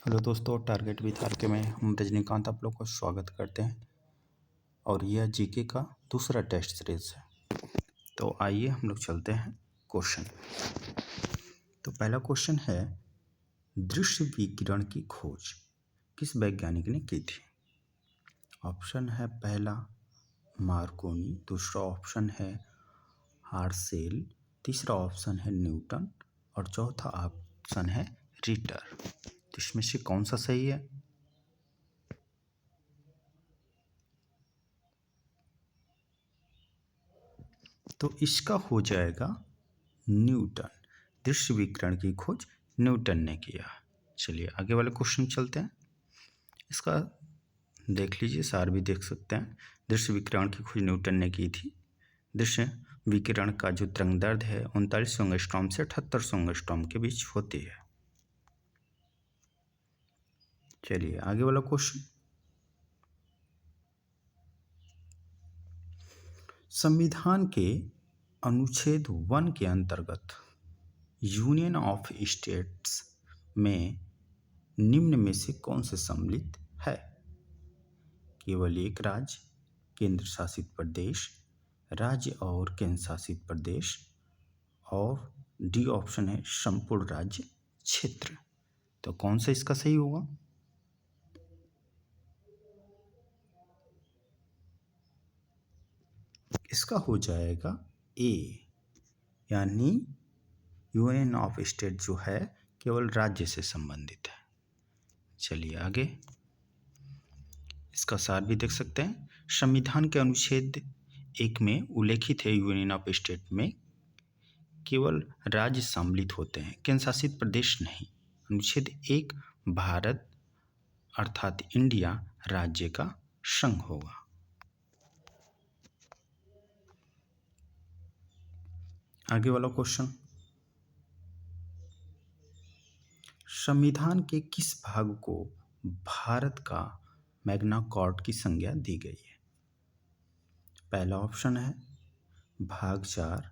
Hello दोस्तों, target with R K में हम रजनीकांत आप लोग को स्वागत करते हैं। और यह जीके का दूसरा टेस्ट सीरीज है। तो आइए हम लोग चलते हैं क्वेश्चन। तो पहला क्वेश्चन है, दृश्य विकिरण की खोज किस वैज्ञानिक ने की थी? ऑप्शन है पहला मार्कोनी, दूसरा ऑप्शन है हार्सेल, तीसरा ऑप्शन है न्यूटन और चौथा ऑप्शन है रिटर। तो इसमें से कौन सा सही है? तो इसका हो जाएगा न्यूटन। दृश्य विकिरण की खोज न्यूटन ने किया। चलिए आगे वाले क्वेश्चन चलते हैं। इसका देख लीजिए, सार भी देख सकते हैं। दृश्य विकिरण की खोज न्यूटन ने की थी। दृश्य विकिरण का जो तरंगदैर्घ्य है 3900 एंगस्ट्रॉम से 7800 एंगस्ट्रॉम के बीच होती है। चलिए आगे वाला क्वेश्चन, संविधान के अनुच्छेद 1 के अंतर्गत यूनियन ऑफ स्टेट्स में निम्न में से कौन से सम्मिलित है? केवल एक राज्य, केंद्र शासित प्रदेश, राज्य और केंद्र शासित प्रदेश, और डी ऑप्शन है संपूर्ण राज्य क्षेत्र। तो कौन सा इसका सही होगा? इसका हो जाएगा ए, यानी यूनियन ऑफ स्टेट जो है केवल राज्य से संबंधित है। चलिए आगे, इसका सार भी देख सकते हैं। संविधान के अनुच्छेद 1 में उल्लेखित है यूनियन ऑफ स्टेट में केवल राज्य सम्मिलित होते हैं, केंद्र शासित प्रदेश नहीं। अनुच्छेद 1 भारत अर्थात इंडिया राज्य का संघ होगा। आगे वाला क्वेश्चन, संविधान के किस भाग को भारत का मैग्ना कार्टा की संज्ञा दी गई है? पहला ऑप्शन है भाग 4,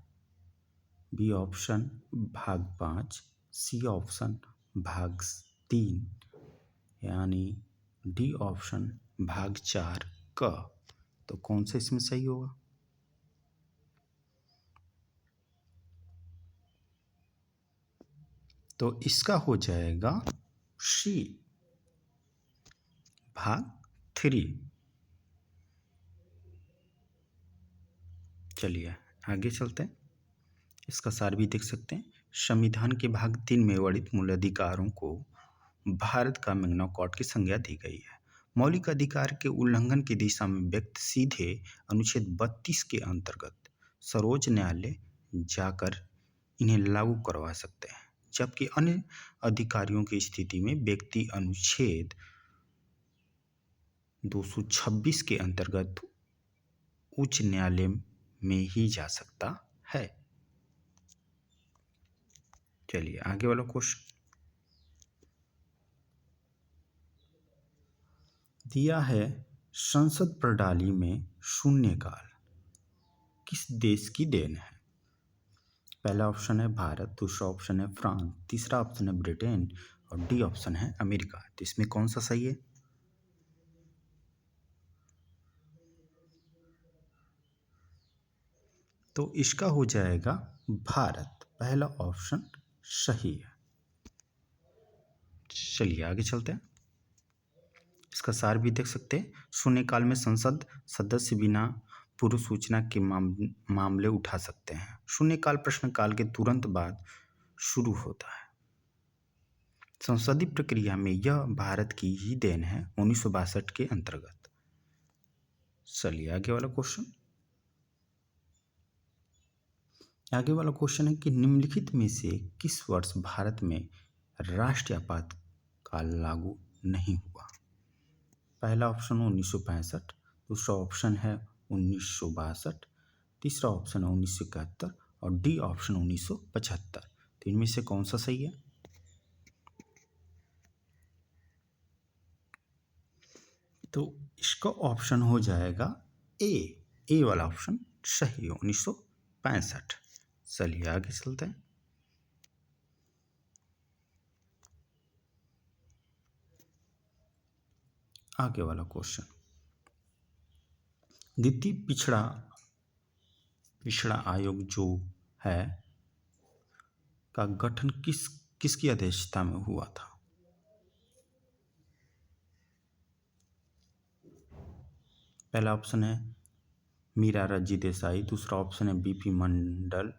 बी ऑप्शन भाग 5, सी ऑप्शन भाग 3, यानी डी ऑप्शन भाग 4 का। तो कौन सा इसमें सही होगा? तो इसका हो जाएगा सी, भाग 3। चलिए आगे चलते हैं। इसका सार भी देख सकते हैं। संविधान के भाग 3 में वर्णित मूल अधिकारों को भारत का मैग्ना कार्टा की संज्ञा दी गई है। मौलिक अधिकार के उल्लंघन की दिशा में व्यक्ति सीधे अनुच्छेद 32 के अंतर्गत सर्वोच्च न्यायालय जाकर इन्हें लागू करवा सकते हैं, जबकि अन्य अधिकारियों की स्थिति में व्यक्ति अनुच्छेद 226 के अंतर्गत उच्च न्यायालय में ही जा सकता है। चलिए आगे वाला क्वेश्चन दिया है, संसद प्रणाली में शून्यकाल किस देश की देन है? पहला ऑप्शन है भारत, दूसरा ऑप्शन है फ्रांस, तीसरा ऑप्शन है ब्रिटेन और डी ऑप्शन है अमेरिका। तो इसमें कौन सा सही है? तो इसका हो जाएगा भारत, पहला ऑप्शन सही है। चलिए आगे चलते हैं। इसका सार भी देख सकते हैं। शून्यकाल में संसद सदस्य बिना पूर्व सूचना के मामले उठा सकते हैं। शून्यकाल प्रश्नकाल के तुरंत बाद शुरू होता है। संसदीय प्रक्रिया में यह भारत की ही देन है 1962 के अंतर्गत। चलिए आगे वाला क्वेश्चन। आगे वाला क्वेश्चन है कि निम्नलिखित में से किस वर्ष भारत में राष्ट्रीय आपातकाल लागू नहीं हुआ? पहला ऑप्शन 1965, दूसरा ऑप्शन है 1962, तीसरा ऑप्शन है 1971 और डी ऑप्शन 1975। तो इनमें से कौन सा सही है? तो इसका ऑप्शन हो जाएगा ए वाला ऑप्शन सही है, 1965। चलिए आगे चलते हैं। आगे वाला क्वेश्चन, द्वितीय पिछड़ा आयोग जो है का गठन किसकी अध्यक्षता में हुआ था? पहला ऑप्शन है मीरा रजी देसाई, दूसरा ऑप्शन है बीपी मंडल,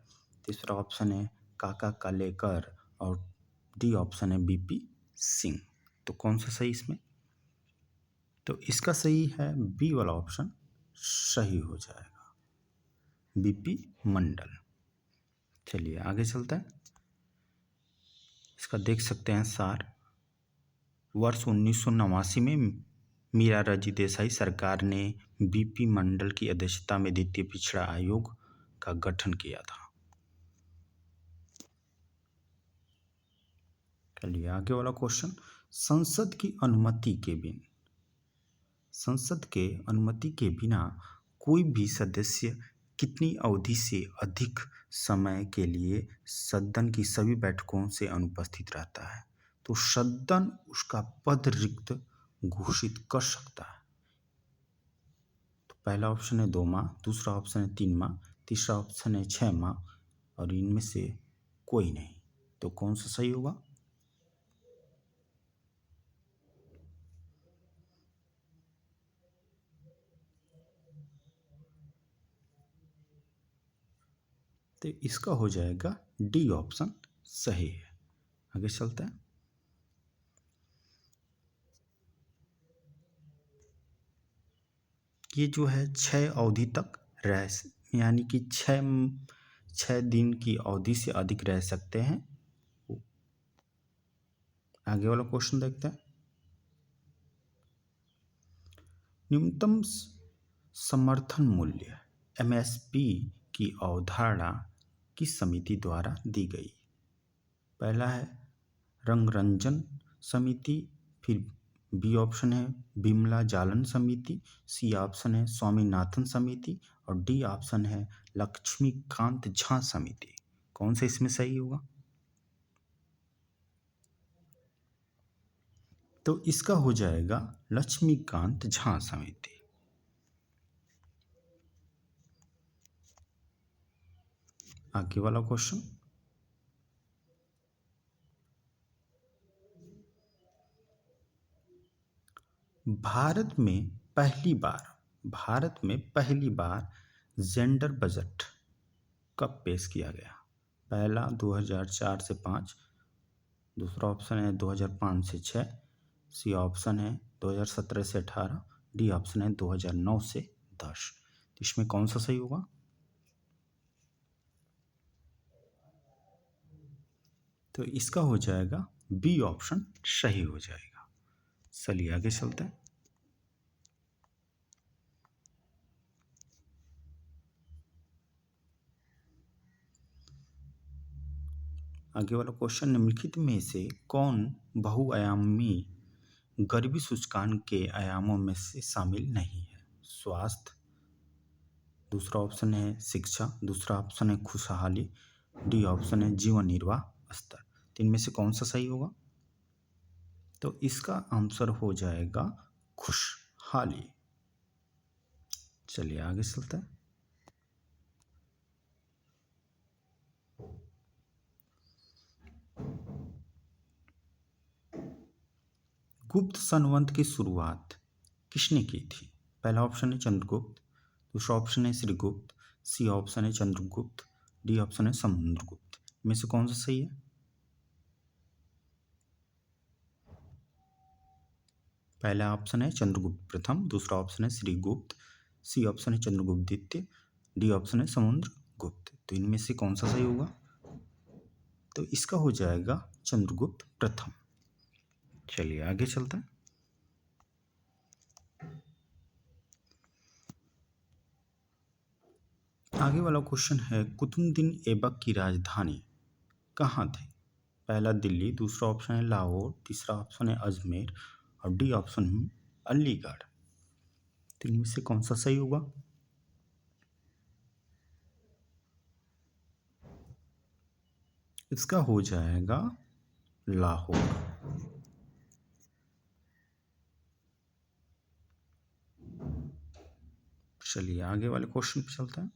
तीसरा ऑप्शन है काका कालेकर और डी ऑप्शन है बीपी सिंह। तो कौन सा सही इसमें? तो इसका सही है बी वाला ऑप्शन सही हो जाएगा, बीपी मंडल। चलिए आगे चलते हैं। इसका देख सकते हैं सार। वर्ष 1989 में मीरा रजी देसाई सरकार ने बीपी मंडल की अध्यक्षता में द्वितीय पिछड़ा आयोग का गठन किया था। चलिए आगे वाला क्वेश्चन, संसद के अनुमति के बिना कोई भी सदस्य कितनी अवधि से अधिक समय के लिए सदन की सभी बैठकों से अनुपस्थित रहता है? तो सदन उसका पद रिक्त घोषित कर सकता है। तो पहला ऑप्शन है 2 माह, दूसरा ऑप्शन है 3 माह, तीसरा ऑप्शन है 6 माह और इनमें से कोई नहीं। तो कौन सा सही होगा? तो इसका हो जाएगा डी ऑप्शन सही है। आगे चलते हैं। ये जो है 6 अवधि तक यानी कि 6 दिन की अवधि से अधिक रह सकते हैं। आगे वाला क्वेश्चन देखते हैं। न्यूनतम समर्थन मूल्य एमएसपी की अवधारणा किस समिति द्वारा दी गई? पहला है रंगरंजन समिति, फिर बी ऑप्शन है बिमला जालन समिति, सी ऑप्शन है स्वामीनाथन समिति और डी ऑप्शन है लक्ष्मीकांत झा समिति। कौन सा इसमें सही होगा? तो इसका हो जाएगा लक्ष्मीकांत झा समिति। आगे वाला क्वेश्चन, भारत में पहली बार जेंडर बजट कब पेश किया गया? पहला 2004 से 5, दूसरा ऑप्शन है 2005 से 6, सी ऑप्शन है 2017 से 18, डी ऑप्शन है 2009 से 10। तो इसमें कौन सा सही होगा? तो इसका हो जाएगा बी ऑप्शन सही हो जाएगा। चलिए आगे चलते हैं। आगे वाला क्वेश्चन, निम्नलिखित में से कौन बहुआयामी गरीबी सूचकांक के आयामों में से शामिल नहीं है? स्वास्थ्य, दूसरा ऑप्शन है शिक्षा, दूसरा ऑप्शन है खुशहाली, डी ऑप्शन है जीवन निर्वाह स्तर। तो इनमें से कौन सा सही होगा? तो इसका आंसर हो जाएगा खुशहाली। चलिए आगे चलते हैं। गुप्त संवत की शुरुआत किसने की थी? पहला ऑप्शन है चंद्रगुप्त, दूसरा ऑप्शन है श्रीगुप्त, सी ऑप्शन है चंद्रगुप्त, डी ऑप्शन है समुद्रगुप्त। में से कौन सा सही है? पहला ऑप्शन है चंद्रगुप्त प्रथम, दूसरा ऑप्शन है श्रीगुप्त, सी ऑप्शन है चंद्रगुप्त द्वितीय, डी ऑप्शन है समुद्रगुप्त। तो इनमें से कौन सा सही होगा? तो इसका हो जाएगा चंद्रगुप्त प्रथम। चलिए आगे चलते हैं। आगे वाला क्वेश्चन है कुतुबुद्दीन ऐबक की राजधानी कहाँ थी? पहला दिल्ली, दूसरा ऑप्शन है लाहौर, तीसरा ऑप्शन है अजमेर और डी ऑप्शन है अलीगढ़। तो इनमें से कौन सा सही होगा? इसका हो जाएगा लाहौर। चलिए आगे वाले क्वेश्चन पे चलते हैं।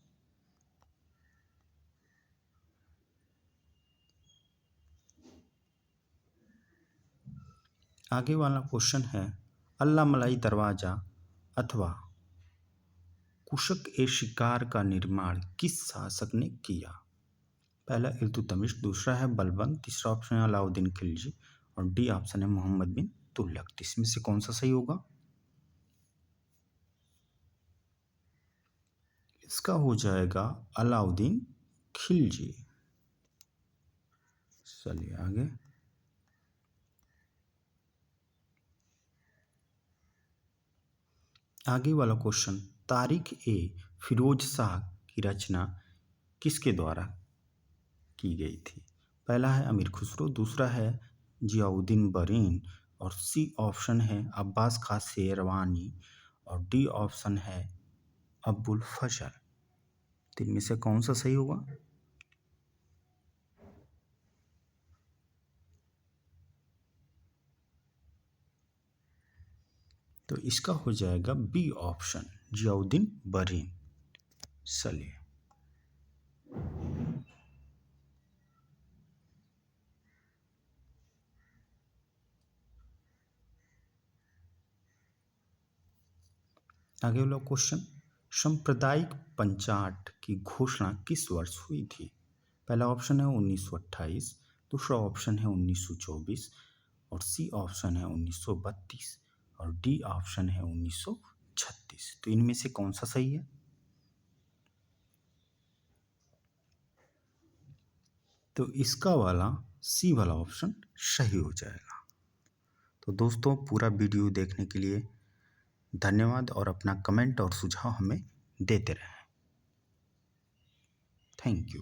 आगे वाला क्वेश्चन है अल्लाह मलाई दरवाजा अथवा कुशक ए शिकार का निर्माण किस शासक ने किया? पहला इल्तुतमिश, दूसरा है बलबन, तीसरा ऑप्शन है अलाउद्दीन खिलजी और डी ऑप्शन है मोहम्मद बिन तुगलक। तो इसमें से कौन सा सही होगा? इसका हो जाएगा अलाउद्दीन खिलजी। चलिए आगे। आगे वाला क्वेश्चन तारिक ए फिरोज शाह की रचना किसके द्वारा की गई थी? पहला है अमीर खुसरो, दूसरा है जियाउद्दीन बरीन और सी ऑप्शन है अब्बास खां शेरवानी और डी ऑप्शन है अबुल फजल। तो इनमें से कौन सा सही होगा? तो इसका हो जाएगा बी ऑप्शन जियाउद्दीन बरीन। चलिए आगे वाला क्वेश्चन सांप्रदायिक पंचाट की घोषणा किस वर्ष हुई थी? पहला ऑप्शन है 1928, दूसरा ऑप्शन है 1924 और सी ऑप्शन है 1932 और डी ऑप्शन है 1936। तो इनमें से कौन सा सही है? तो इसका वाला सी वाला ऑप्शन सही हो जाएगा। तो दोस्तों पूरा वीडियो देखने के लिए धन्यवाद और अपना कमेंट और सुझाव हमें देते रहें। Thank you.